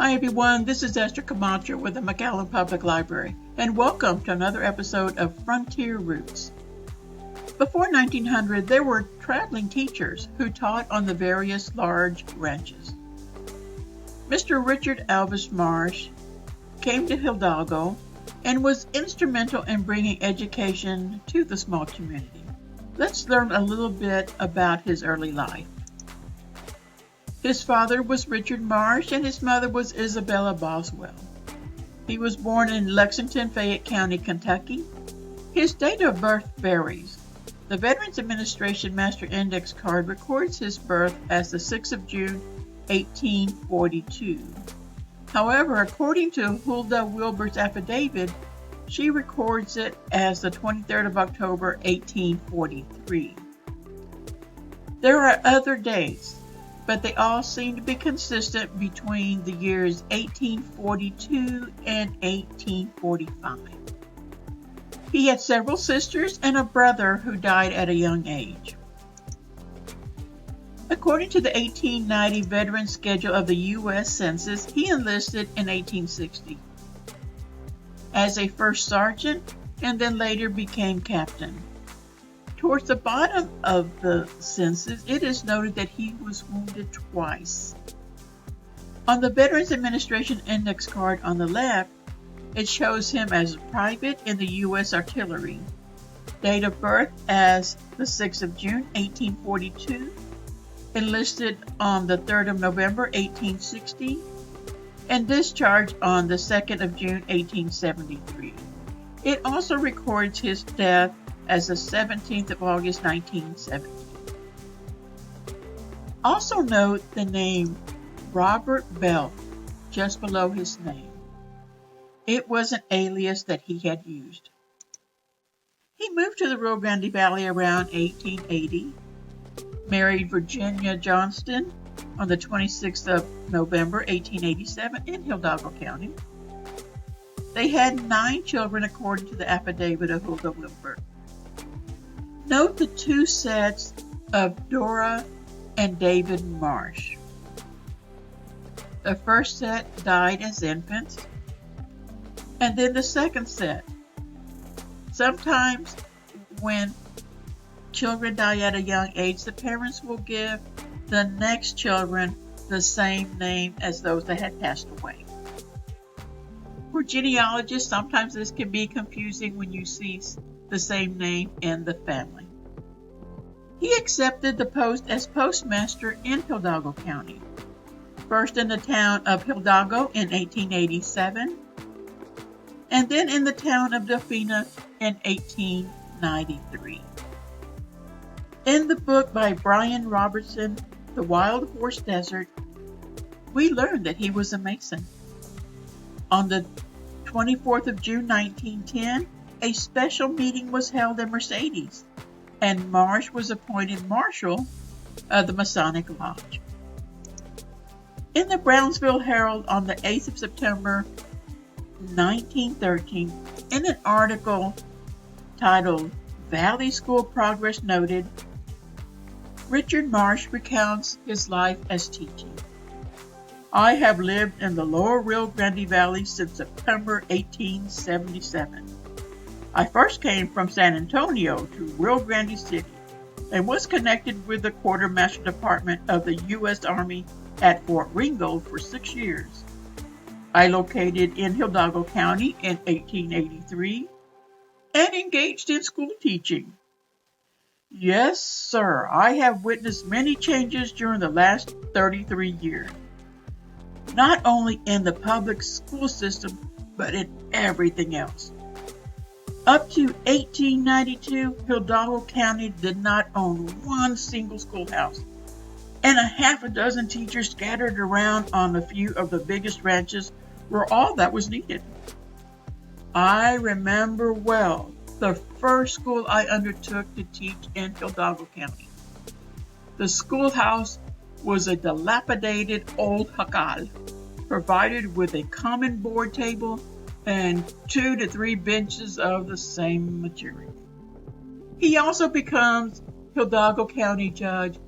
Hi everyone, this is Esther Camacho with the McAllen Public Library, and welcome to another episode of Frontier Roots. Before 1900, there were traveling teachers who taught on the various large ranches. Mr. Richard Alvis Marsh came to Hidalgo and was instrumental in bringing education to the small community. Let's learn a little bit about his early life. His father was Richard Marsh and his mother was Isabella Boswell. He was born in Lexington, Fayette County, Kentucky. His date of birth varies. The Veterans Administration Master Index card records his birth as the 6th of June, 1842. However, according to Huldah Wilbur's affidavit, she records it as the 23rd of October, 1843. There are other dates, but they all seem to be consistent between the years 1842 and 1845. He had several sisters and a brother who died at a young age. According to the 1890 Veteran Schedule of the U.S. Census, he enlisted in 1860 as a first sergeant and then later became captain. Towards the bottom of the census, it is noted that he was wounded twice. On the Veterans Administration Index card on the left, it shows him as a private in the U.S. Artillery. Date of birth as the 6th of June, 1842. Enlisted on the 3rd of November, 1860. And discharged on the 2nd of June, 1873. It also records his death as the 17th of August, 1970. Also note the name Robert Bell just below his name. It was an alias that he had used. He moved to the Rio Grande Valley around 1880, married Virginia Johnston on the 26th of November, 1887 in Hidalgo County. They had 9 children according to the affidavit of Huldah Wilbur. Note the 2 sets of Dora and David Marsh. The first set died as infants, and then the second set. Sometimes when children die at a young age, the parents will give the next children the same name as those that had passed away. For genealogists, sometimes this can be confusing when you see the same name in the family. He accepted the post as postmaster in Hidalgo County, first in the town of Hidalgo in 1887, and then in the town of Delfina in 1893. In the book by Brian Robertson, The Wild Horse Desert, we learned that he was a Mason. On the 24th of June 1910, a special meeting was held in Mercedes, and Marsh was appointed Marshal of the Masonic Lodge. In the Brownsville Herald on the 8th of September 1913, in an article titled Valley School Progress Noted, Richard Marsh recounts his life as teaching. I have lived in the lower Rio Grande Valley since September 1877. I first came from San Antonio to Rio Grande City and was connected with the Quartermaster Department of the U.S. Army at Fort Ringgold for 6 years. I located in Hidalgo County in 1883 and engaged in school teaching. Yes, sir, I have witnessed many changes during the last 33 years. Not only in the public school system, but in everything else. Up to 1892, Hidalgo County did not own one single schoolhouse, and a half a dozen teachers scattered around on a few of the biggest ranches were all that was needed. I remember well the first school I undertook to teach in Hidalgo County. The schoolhouse was a dilapidated old jacal, provided with a common board table and 2 to 3 benches of the same material. He also becomes Hidalgo County Judge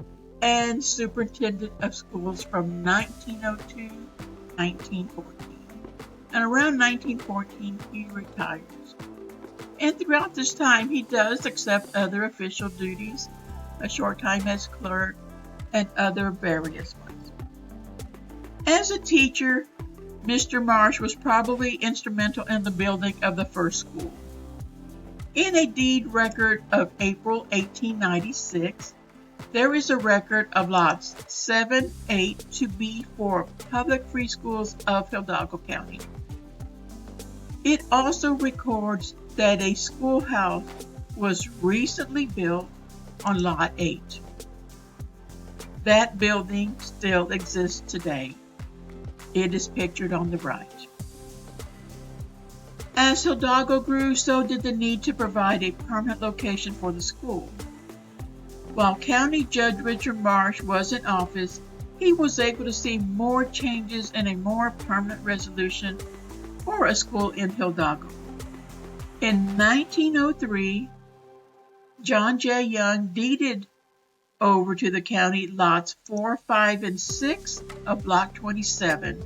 and Superintendent of Schools from 1902 1914. And around 1914, he retires. And throughout this time, he does accept other official duties, a short time as clerk, and other various ones. As a teacher, Mr. Marsh was probably instrumental in the building of the first school. In a deed record of April 1896, there is a record of lots 7, 8 to be for public free schools of Hidalgo County. It also records that a schoolhouse was recently built on Lot 8. That building still exists today. It is pictured on the right. As Hidalgo grew, so did the need to provide a permanent location for the school. While County Judge Richard Marsh was in office, he was able to see more changes and a more permanent resolution for a school in Hidalgo. In 1903, John J. Young deeded over to the county lots 4, 5, and 6 of Block 27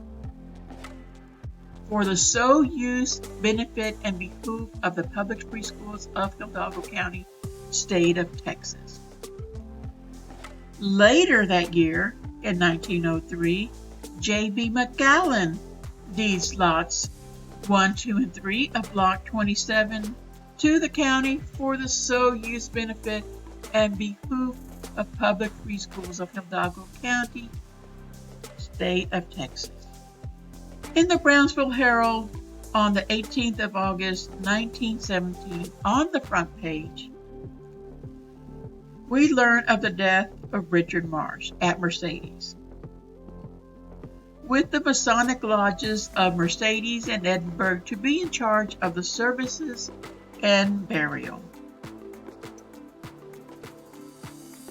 for the sole use, benefit, and behoof of the public free schools of Hidalgo County, state of Texas. Later that year, in 1903, J.B. McAllen deeds lots 1, 2, and 3 of Block 27 to the county for the sole use, benefit, and behoof of public free schools of Hidalgo County, state of Texas. In the Brownsville Herald on the 18th of August, 1917, on the front page, we learn of the death of Richard Marsh at Mercedes. With the Masonic lodges of Mercedes and Edinburgh to be in charge of the services and burial.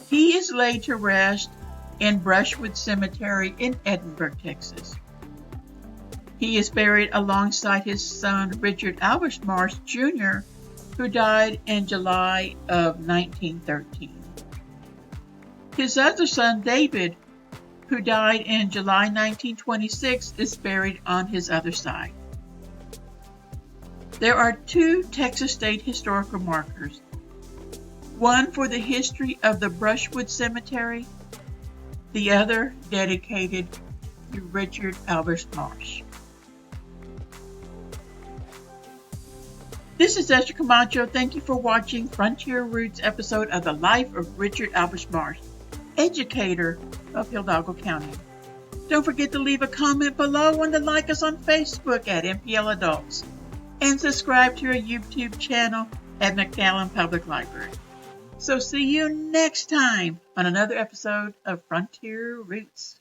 He is laid to rest in Brushwood Cemetery in Edinburgh, Texas. He is buried alongside his son Richard Alvis Marsh Jr., who died in July of 1913. His other son David, who died in July 1926, is buried on his other side. There are 2 Texas State historical markers, one for the history of the Brushwood Cemetery, the other dedicated to Richard Alvis Marsh. This is Esther Camacho. Thank you for watching Frontier Roots episode of the life of Richard Alvis Marsh, Educator of Hidalgo County. Don't forget to leave a comment below and to like us on Facebook at MPL Adults and subscribe to our YouTube channel at McAllen Public Library. So see you next time on another episode of Frontier Roots.